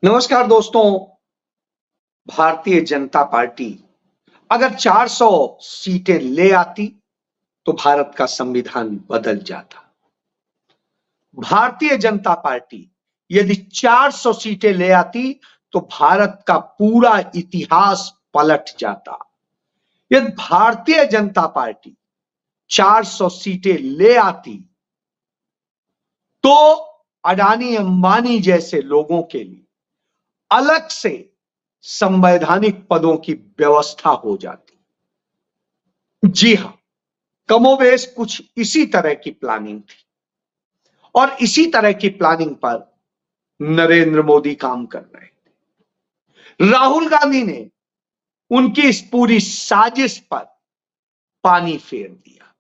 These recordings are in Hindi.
नमस्कार दोस्तों। भारतीय जनता पार्टी अगर 400 सीटें ले आती तो भारत का संविधान बदल जाता। भारतीय जनता पार्टी यदि 400 सीटें ले आती तो भारत का पूरा इतिहास पलट जाता। यदि भारतीय जनता पार्टी 400 सीटें ले आती तो अडानी अंबानी जैसे लोगों के लिए अलग से संवैधानिक पदों की व्यवस्था हो जाती। जी हां, कमोबेश कुछ इसी तरह की प्लानिंग थी और इसी तरह की प्लानिंग पर नरेंद्र मोदी काम कर रहे थे। राहुल गांधी ने उनकी इस पूरी साजिश पर पानी फेर दिया।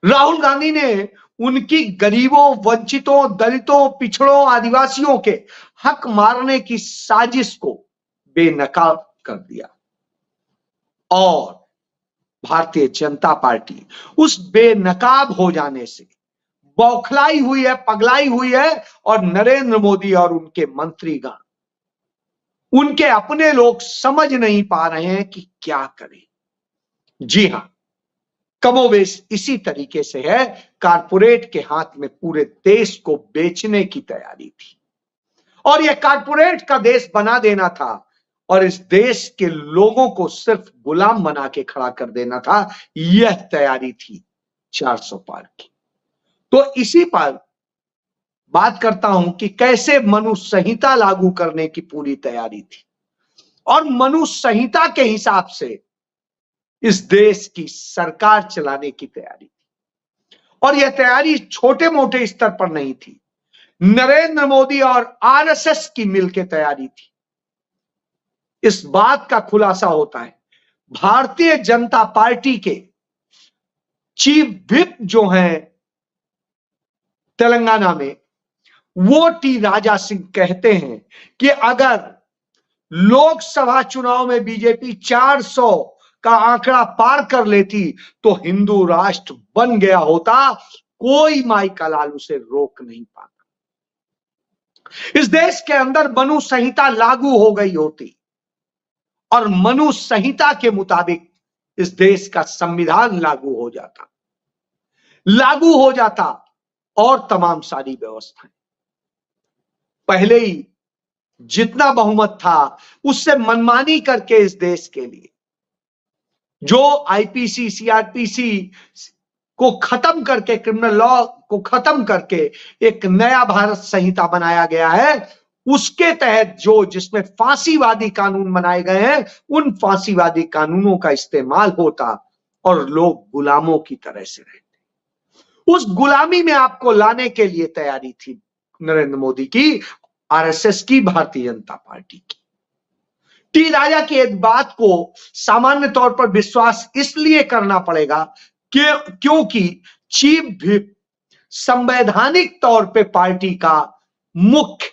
राहुल गांधी ने उनकी गरीबों, वंचितों, दलितों, पिछड़ों, आदिवासियों के हक मारने की साजिश को बेनकाब कर दिया और भारतीय जनता पार्टी उस बेनकाब हो जाने से बौखलाई हुई है, पगलाई हुई है और नरेंद्र मोदी और उनके मंत्रीगण, उनके अपने लोग समझ नहीं पा रहे हैं कि क्या करें। जी हां, कमोबेश इसी तरीके से है। कारपोरेट के हाथ में पूरे देश को बेचने की तैयारी थी और यह कारपोरेट का देश बना देना था और इस देश के लोगों को सिर्फ गुलाम बना के खड़ा कर देना था। यह तैयारी थी 400 पार की। तो इसी पर बात करता हूं कि कैसे मनु संहिता लागू करने की पूरी तैयारी थी और मनु संहिता के हिसाब से इस देश की सरकार चलाने की तैयारी थी। और यह तैयारी छोटे मोटे स्तर पर नहीं थी, नरेंद्र मोदी और आरएसएस की मिलकर तैयारी थी। इस बात का खुलासा होता है भारतीय जनता पार्टी के चीफ व्हिप जो हैं तेलंगाना में, वो टी राजा सिंह कहते हैं कि अगर लोकसभा चुनाव में बीजेपी 400 का आंकड़ा पार कर लेती तो हिंदू राष्ट्र बन गया होता, कोई माई का लाल उसे रोक नहीं पाता। इस देश के अंदर मनु संहिता लागू हो गई होती और मनु संहिता के मुताबिक इस देश का संविधान लागू हो जाता और तमाम सारी व्यवस्थाएं। पहले ही जितना बहुमत था उससे मनमानी करके इस देश के लिए जो आईपीसी, सीआरपीसी को खत्म करके, क्रिमिनल लॉ को खत्म करके एक नया भारत संहिता बनाया गया है, उसके तहत जिसमें फांसीवादी कानून बनाए गए हैं, उन फांसीवादी कानूनों का इस्तेमाल होता और लोग गुलामों की तरह से रहते। उस गुलामी में आपको लाने के लिए तैयारी थी नरेंद्र मोदी की, आरएसएस की, भारतीय जनता पार्टी की। टी राजा की एक बात को सामान्य तौर पर विश्वास इसलिए करना पड़ेगा क्योंकि चीफ व्हिप संवैधानिक तौर पे पार्टी का मुख्य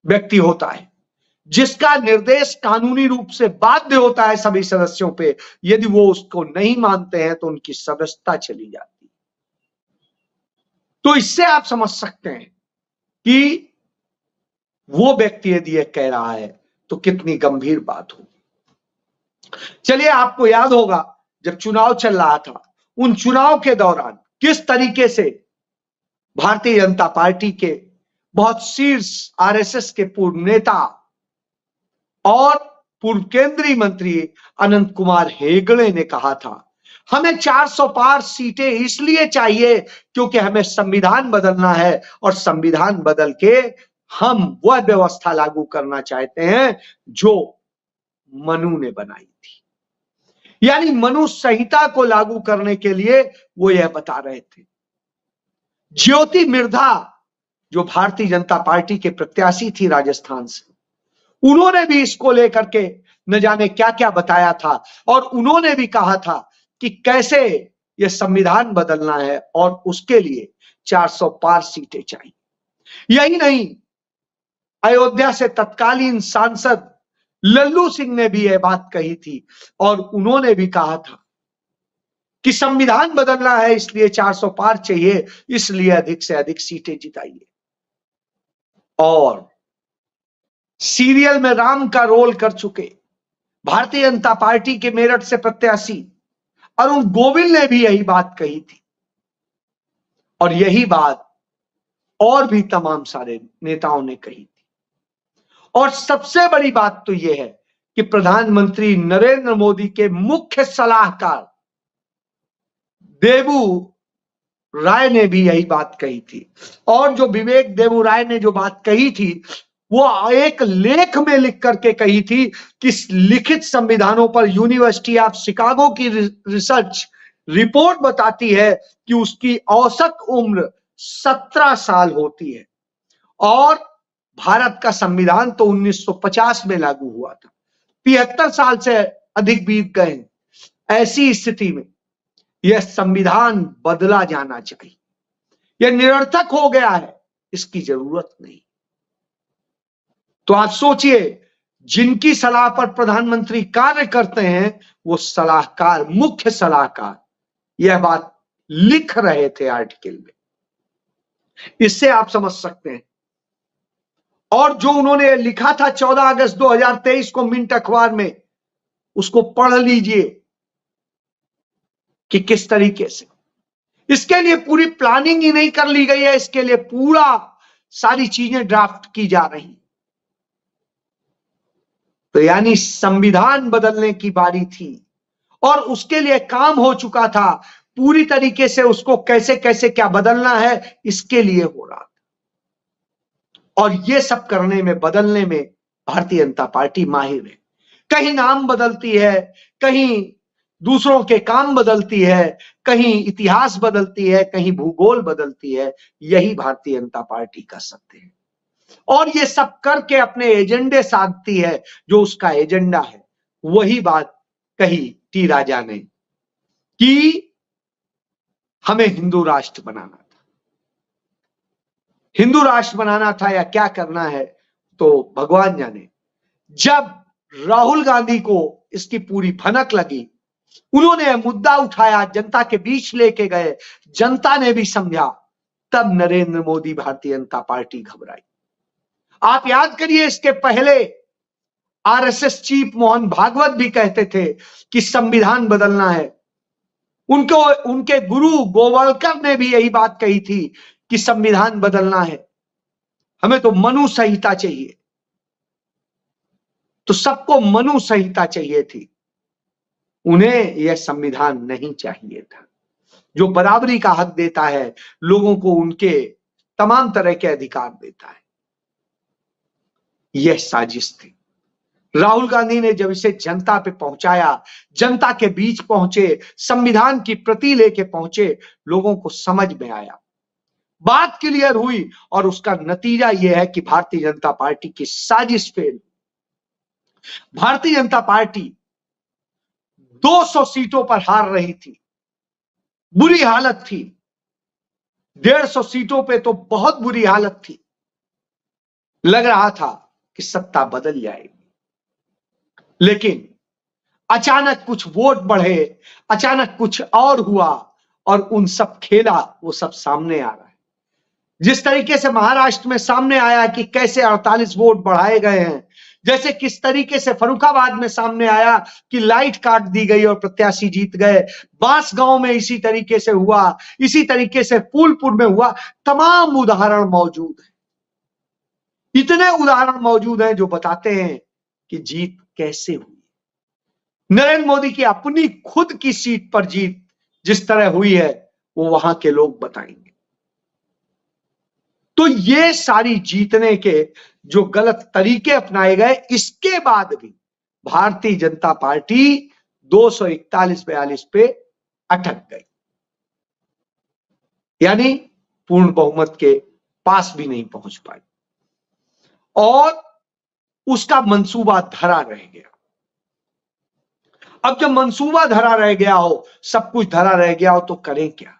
व्यक्ति होता है, जिसका निर्देश कानूनी रूप से बाध्य होता है सभी सदस्यों पे। यदि वो उसको नहीं मानते हैं तो उनकी सदस्यता चली जाती है। तो इससे आप समझ सकते हैं कि वो व्यक्ति यदि ये कह रहा है तो कितनी गंभीर बात होगी। चलिए, आपको याद होगा जब चुनाव चल रहा था, उन चुनाव के दौरान किस तरीके से भारतीय जनता पार्टी के बहुत शीर्ष आरएसएस के पूर्व नेता और पूर्व केंद्रीय मंत्री अनंत कुमार हेगड़े ने कहा था, हमें 400 पार सीटें इसलिए चाहिए क्योंकि हमें संविधान बदलना है और संविधान बदल के हम वह व्यवस्था लागू करना चाहते हैं जो मनु ने बनाई थी। यानी मनु संहिता को लागू करने के लिए वो यह बता रहे थे। ज्योति मिर्धा जो भारतीय जनता पार्टी के प्रत्याशी थी राजस्थान से, उन्होंने भी इसको लेकर के न जाने क्या क्या बताया था और उन्होंने भी कहा था कि कैसे यह संविधान बदलना है और उसके लिए 400 पार सीटें चाहिए। यही नहीं, अयोध्या से तत्कालीन सांसद लल्लू सिंह ने भी यह बात कही थी और उन्होंने भी कहा था कि संविधान बदलना है, इसलिए 400 पार चाहिए, इसलिए अधिक से अधिक सीटें जिताइए। और सीरियल में राम का रोल कर चुके भारतीय जनता पार्टी के मेरठ से प्रत्याशी अरुण गोविल ने भी यही बात कही थी, और यही बात और भी तमाम सारे नेताओं ने कही थी। और सबसे बड़ी बात तो यह है कि प्रधानमंत्री नरेंद्र मोदी के मुख्य सलाहकार देबू राय ने भी यही बात कही थी। और जो विवेक देबू राय ने जो बात कही थी वो एक लेख में लिख करके कही थी कि लिखित संविधानों पर यूनिवर्सिटी ऑफ शिकागो की रिसर्च रिपोर्ट बताती है कि उसकी औसत उम्र 17 साल होती है, और भारत का संविधान तो 1950 में लागू हुआ था, 73 साल से अधिक बीत गए हैं। ऐसी स्थिति में यह संविधान बदला जाना चाहिए, यह निरर्थक हो गया है, इसकी जरूरत नहीं। तो आप सोचिए, जिनकी सलाह पर प्रधानमंत्री कार्य करते हैं वो सलाहकार, मुख्य सलाहकार यह बात लिख रहे थे आर्टिकल में। इससे आप समझ सकते हैं। और जो उन्होंने लिखा था 14 अगस्त 2023 को मिंट अखबार में, उसको पढ़ लीजिए कि किस तरीके से इसके लिए पूरी प्लानिंग ही नहीं कर ली गई है, इसके लिए पूरा सारी चीजें ड्राफ्ट की जा रही। तो यानी संविधान बदलने की बारी थी और उसके लिए काम हो चुका था, पूरी तरीके से उसको कैसे कैसे क्या बदलना है इसके लिए हो रहा था। और ये सब करने में, बदलने में भारतीय जनता पार्टी माहिर है। कहीं नाम बदलती है, कहीं दूसरों के काम बदलती है, कहीं इतिहास बदलती है, कहीं भूगोल बदलती है। यही भारतीय जनता पार्टी का सत्य है। और ये सब करके अपने एजेंडे साधती है, जो उसका एजेंडा है। वही बात कही टी राजा ने कि हमें हिंदू राष्ट्र बनाना था। हिंदू राष्ट्र बनाना था या क्या करना है तो भगवान जाने। जब राहुल गांधी को इसकी पूरी भनक लगी, उन्होंने मुद्दा उठाया, जनता के बीच लेके गए, जनता ने भी समझा, तब नरेंद्र मोदी, भारतीय जनता पार्टी घबराई। आप याद करिए, इसके पहले आरएसएस चीफ मोहन भागवत भी कहते थे कि संविधान बदलना है। उनके गुरु गोवलकर ने भी यही बात कही थी कि संविधान बदलना है, हमें तो मनु संहिता चाहिए। तो सबको मनु संहिता चाहिए थी, उन्हें यह संविधान नहीं चाहिए था, जो बराबरी का हक देता है, लोगों को उनके तमाम तरह के अधिकार देता है। यह साजिश थी। राहुल गांधी ने जब इसे जनता पे पहुंचाया, जनता के बीच पहुंचे, संविधान की प्रति लेके पहुंचे, लोगों को समझ में आया, बात क्लियर हुई, और उसका नतीजा यह है कि भारतीय जनता पार्टी की साजिश फेल। भारतीय जनता पार्टी 200 सीटों पर हार रही थी, बुरी हालत थी। 150 सीटों पे तो बहुत बुरी हालत थी। लग रहा था कि सत्ता बदल जाएगी, लेकिन अचानक कुछ वोट बढ़े, अचानक कुछ और हुआ, और उन सब खेला वो सब सामने आ रहा है। जिस तरीके से महाराष्ट्र में सामने आया कि कैसे 48 वोट बढ़ाए गए हैं, जैसे किस तरीके से फर्रुखाबाद में सामने आया कि लाइट काट दी गई और प्रत्याशी जीत गए, बांसगांव में इसी तरीके से हुआ, इसी तरीके से फूलपुर में हुआ। तमाम उदाहरण मौजूद हैं, इतने उदाहरण मौजूद हैं जो बताते हैं कि जीत कैसे हुई। नरेंद्र मोदी की अपनी खुद की सीट पर जीत जिस तरह हुई है, वो वहां के लोग बताएंगे। तो ये सारी जीतने के जो गलत तरीके अपनाए गए, इसके बाद भी भारतीय जनता पार्टी 241-42 पे अटक गई, यानी पूर्ण बहुमत के पास भी नहीं पहुंच पाई, और उसका मंसूबा धरा रह गया। अब जब मंसूबा धरा रह गया हो, सब कुछ धरा रह गया हो, तो करें क्या,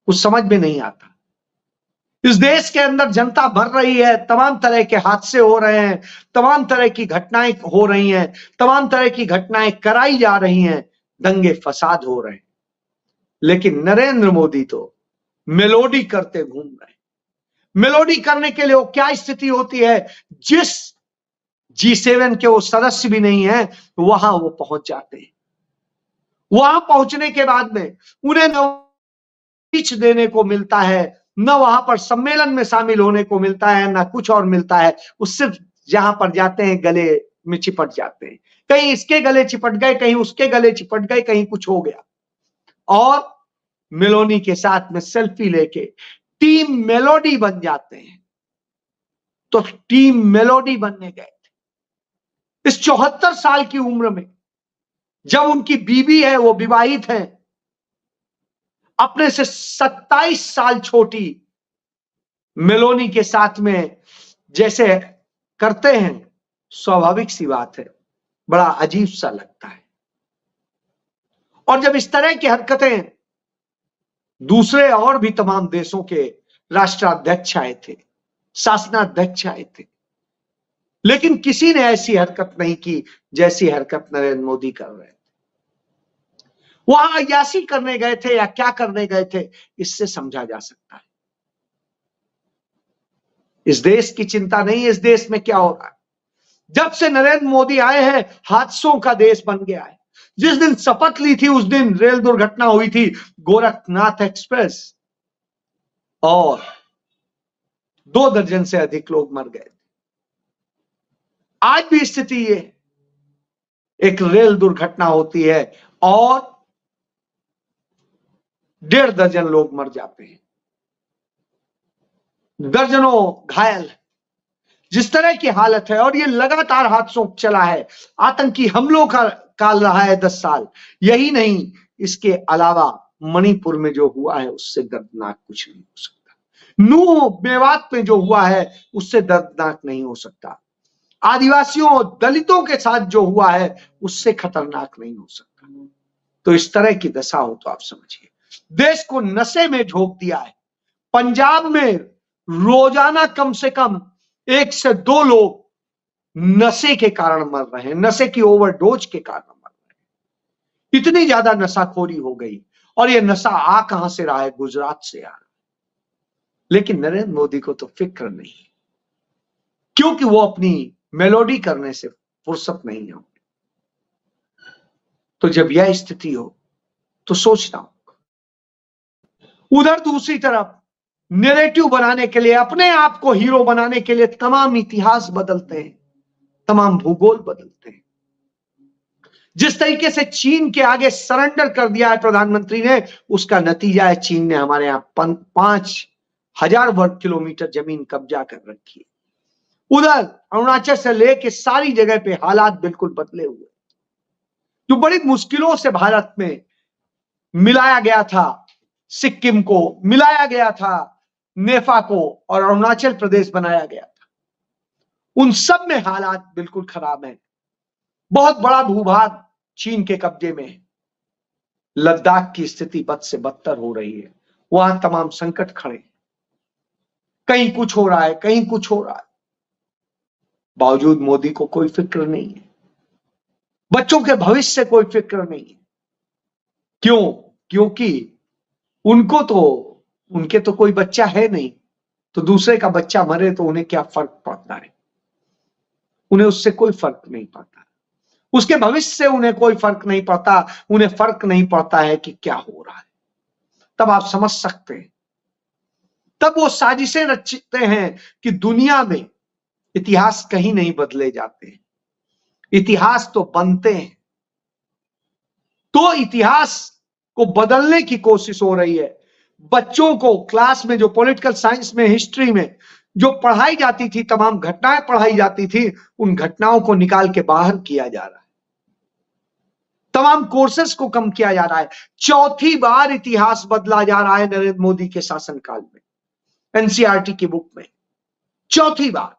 कुछ समझ में नहीं आता। इस देश के अंदर जनता मर रही है, तमाम तरह के हादसे हो रहे हैं, तमाम तरह की घटनाएं हो रही हैं, तमाम तरह की घटनाएं कराई जा रही हैं, दंगे फसाद हो रहे हैं, लेकिन नरेंद्र मोदी तो मेलोडी करते घूम रहे हैं। मेलोडी करने के लिए वो क्या स्थिति होती है, जिस G7 के वो सदस्य भी नहीं है, वहां वो पहुंच जाते हैं। वहां पहुंचने के बाद में उन्हें न स्पीच देने को मिलता है, न वहां पर सम्मेलन में शामिल होने को मिलता है, न कुछ और मिलता है। वो सिर्फ जहां पर जाते हैं गले में चिपट जाते हैं, कहीं इसके गले चिपट गए, कहीं उसके गले चिपट गए, कहीं कुछ हो गया, और मेलोनी के साथ में सेल्फी लेके टीम मेलोडी बन जाते हैं। तो टीम मेलोडी बनने गए थे इस 74 साल की उम्र में, जब उनकी बीवी है वो विवाहित है, अपने से 27 साल छोटी मेलोनी के साथ में जैसे करते हैं, स्वाभाविक सी बात है, बड़ा अजीब सा लगता है। और जब इस तरह की हरकतें दूसरे और भी तमाम देशों के राष्ट्राध्यक्ष आए थे, शासनाध्यक्ष आए थे, लेकिन किसी ने ऐसी हरकत नहीं की जैसी हरकत नरेंद्र मोदी कर रहे थे। वहां अयाशी करने गए थे या क्या करने गए थे, इससे समझा जा सकता है। इस देश की चिंता नहीं, इस देश में क्या हो रहा है। जब से नरेंद्र मोदी आए हैं, हादसों का देश बन गया है। जिस दिन शपथ ली थी उस दिन रेल दुर्घटना हुई थी, गोरखनाथ एक्सप्रेस, और 2 दर्जन से अधिक लोग मर गए। आज भी स्थिति ये, एक रेल दुर्घटना होती है और 1.5 दर्जन लोग मर जाते हैं, दर्जनों घायल। जिस तरह की हालत है, और ये लगातार हादसों चला है, आतंकी हमलों का काल रहा है 10 साल। यही नहीं, इसके अलावा मणिपुर में जो हुआ है उससे दर्दनाक कुछ नहीं हो सकता। नूह मेवात में जो हुआ है उससे दर्दनाक नहीं हो सकता। आदिवासियों दलितों के साथ जो हुआ है उससे खतरनाक नहीं हो सकता। तो इस तरह की दशा हो तो आप समझिए, देश को नशे में झोंक दिया है। पंजाब में रोजाना कम से कम 1 से 2 लोग नशे के कारण मर रहे हैं, नशे की ओवरडोज के कारण मर रहे हैं। इतनी ज्यादा नशाखोरी हो गई, और ये नशा आ कहां से रहा है? गुजरात से आ रहा है। लेकिन नरेंद्र मोदी को तो फिक्र नहीं, क्योंकि वो अपनी मेलोडी करने से फुर्सत नहीं है। तो जब यह स्थिति हो तो सोचना होगा। उधर दूसरी तरफ नैरेटिव बनाने के लिए, अपने आप को हीरो बनाने के लिए तमाम इतिहास बदलते हैं, तमाम भूगोल बदलते हैं। जिस तरीके से चीन के आगे सरेंडर कर दिया है प्रधानमंत्री ने, उसका नतीजा है चीन ने हमारे यहां 5,000 वर्ग किलोमीटर जमीन कब्जा कर रखी है। उधर अरुणाचल से लेके सारी जगह पे हालात बिल्कुल बदले हुए। जो बड़ी मुश्किलों से भारत में मिलाया गया था, सिक्किम को मिलाया गया था नेफा को, और अरुणाचल प्रदेश बनाया गया था, उन सब में हालात बिल्कुल खराब हैं। बहुत बड़ा भूभाग चीन के कब्जे में है। लद्दाख की स्थिति बद से बदतर हो रही है, वहां तमाम संकट खड़े हैं। कहीं कुछ हो रहा है, कहीं कुछ हो रहा है, बावजूद मोदी को कोई फिक्र नहीं है। बच्चों के भविष्य से कोई फिक्र नहीं है। क्यों? क्योंकि उनके तो कोई बच्चा है नहीं, तो दूसरे का बच्चा मरे तो उन्हें क्या फर्क पड़ता है? उन्हें उससे कोई फर्क नहीं पड़ता, उसके भविष्य से उन्हें कोई फर्क नहीं पड़ता। उन्हें फर्क नहीं पड़ता है कि क्या हो रहा है। तब आप समझ सकते हैं, तब वो साजिशें रचते हैं कि दुनिया में इतिहास कहीं नहीं बदले जाते हैं, इतिहास तो बनते हैं। तो इतिहास को बदलने की कोशिश हो रही है। बच्चों को क्लास में जो पॉलिटिकल साइंस में, हिस्ट्री में जो पढ़ाई जाती थी, तमाम घटनाएं पढ़ाई जाती थी, उन घटनाओं को निकाल के बाहर किया जा रहा है। तमाम कोर्सेस को कम किया जा रहा है। चौथी बार इतिहास बदला जा रहा है नरेंद्र मोदी के शासनकाल में, एनसीईआरटी की बुक में, चौथी बार।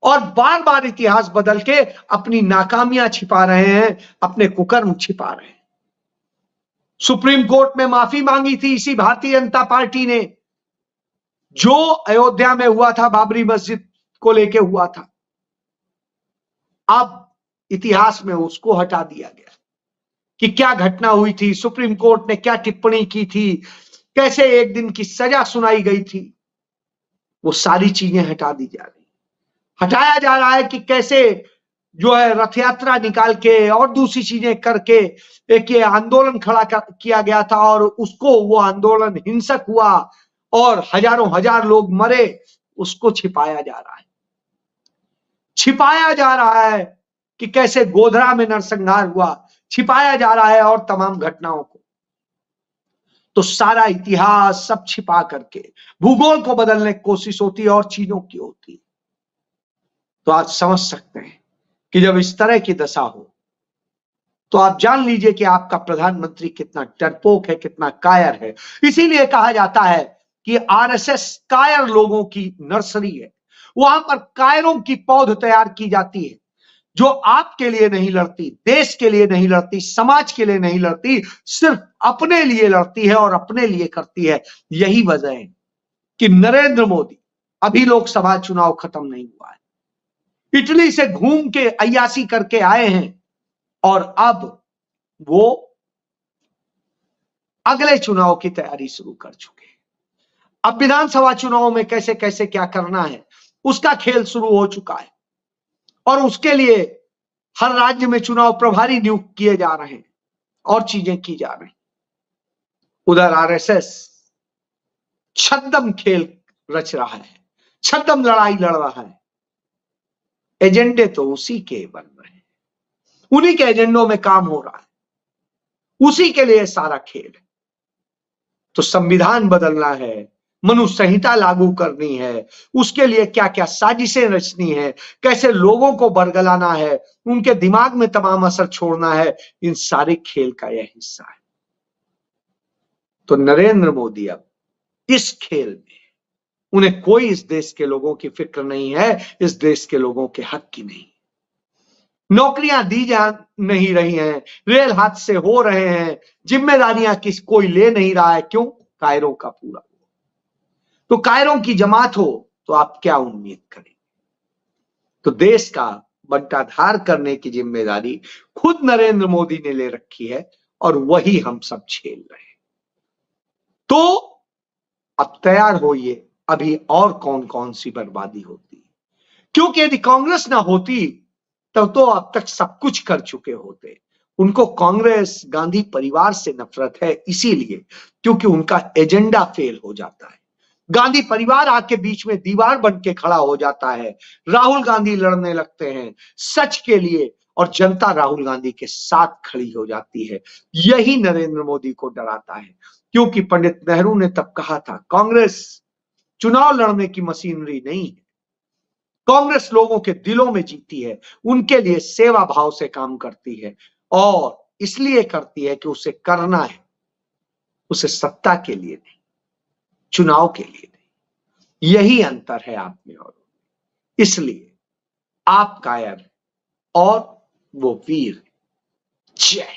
और बार बार इतिहास बदल के अपनी नाकामियां छिपा रहे हैं, अपने कुकर्म छिपा रहे हैं। सुप्रीम कोर्ट में माफी मांगी थी इसी भारतीय जनता पार्टी ने, जो अयोध्या में हुआ था, बाबरी मस्जिद को लेके हुआ था। अब इतिहास में उसको हटा दिया गया कि क्या घटना हुई थी, सुप्रीम कोर्ट ने क्या टिप्पणी की थी, कैसे 1 दिन की सजा सुनाई गई थी, वो सारी चीजें हटा दी जा रही। हटाया जा रहा है कि कैसे जो है रथ यात्रा निकाल के और दूसरी चीजें करके एक ये आंदोलन खड़ा किया गया था और उसको वो आंदोलन हिंसक हुआ और हजारों हजार लोग मरे, उसको छिपाया जा रहा है। छिपाया जा रहा है कि कैसे गोधरा में नरसंहार हुआ, छिपाया जा रहा है और तमाम घटनाओं को। तो सारा इतिहास सब छिपा करके भूगोल को बदलने की कोशिश होती है और चीजों की होती है। तो आज समझ सकते हैं कि जब इस तरह की दशा हो तो आप जान लीजिए कि आपका प्रधानमंत्री कितना डरपोक है, कितना कायर है। इसीलिए कहा जाता है कि आरएसएस कायर लोगों की नर्सरी है। वहां पर कायरों की पौध तैयार की जाती है जो आपके लिए नहीं लड़ती, देश के लिए नहीं लड़ती, समाज के लिए नहीं लड़ती, सिर्फ अपने लिए लड़ती है और अपने लिए करती है। यही वजह है कि नरेंद्र मोदी, अभी लोकसभा चुनाव खत्म नहीं हुआ है, इटली से घूम के अय्यासी करके आए हैं और अब वो अगले चुनाव की तैयारी शुरू कर चुके हैं। अब विधानसभा चुनाव में कैसे कैसे क्या करना है उसका खेल शुरू हो चुका है और उसके लिए हर राज्य में चुनाव प्रभारी नियुक्त किए जा रहे हैं और चीजें की जा रही। उधर आरएसएस छद्म खेल रच रहा है, छद्म लड़ाई लड़ रहा है। एजेंडे तो उसी के बन रहे हैं, उन्हीं के एजेंडों में काम हो रहा है, उसी के लिए सारा खेल है। तो संविधान बदलना है, मनुष्य संहिता लागू करनी है, उसके लिए क्या क्या साजिशें रचनी है, कैसे लोगों को बरगलाना है, उनके दिमाग में तमाम असर छोड़ना है, इन सारे खेल का यह हिस्सा है। तो नरेंद्र मोदी अब इस खेल में, उन्हें कोई इस देश के लोगों की फिक्र नहीं है, इस देश के लोगों के हक की नहीं। नौकरियां दी जा नहीं रही हैं, रेल हादसे हो रहे हैं, जिम्मेदारियां कोई ले नहीं रहा है। क्यों? कायरों का पूरा। तो कायरों की जमात हो तो आप क्या उम्मीद करें? तो देश का बंटाधार करने की जिम्मेदारी खुद नरेंद्र मोदी ने ले रखी है और वही हम सब झेल रहे हैं। तो अब तैयार होइए, अभी और कौन कौन सी बर्बादी होती है, क्योंकि यदि कांग्रेस ना होती तब तो अब तक सब कुछ कर चुके होते। उनको कांग्रेस गांधी परिवार से नफरत है, इसीलिए क्योंकि उनका एजेंडा फेल हो जाता है। गांधी परिवार आके बीच में दीवार बन के खड़ा हो जाता है, राहुल गांधी लड़ने लगते हैं सच के लिए और जनता राहुल गांधी के साथ खड़ी हो जाती है। यही नरेंद्र मोदी को डराता है, क्योंकि पंडित नेहरू ने तब कहा था कांग्रेस चुनाव लड़ने की मशीनरी नहीं है, कांग्रेस लोगों के दिलों में जीती है, उनके लिए सेवा भाव से काम करती है और इसलिए करती है कि उसे करना है, उसे सत्ता के लिए नहीं, चुनाव के लिए नहीं। यही अंतर है आप में और इसलिए आप कायर और वो वीर। जय।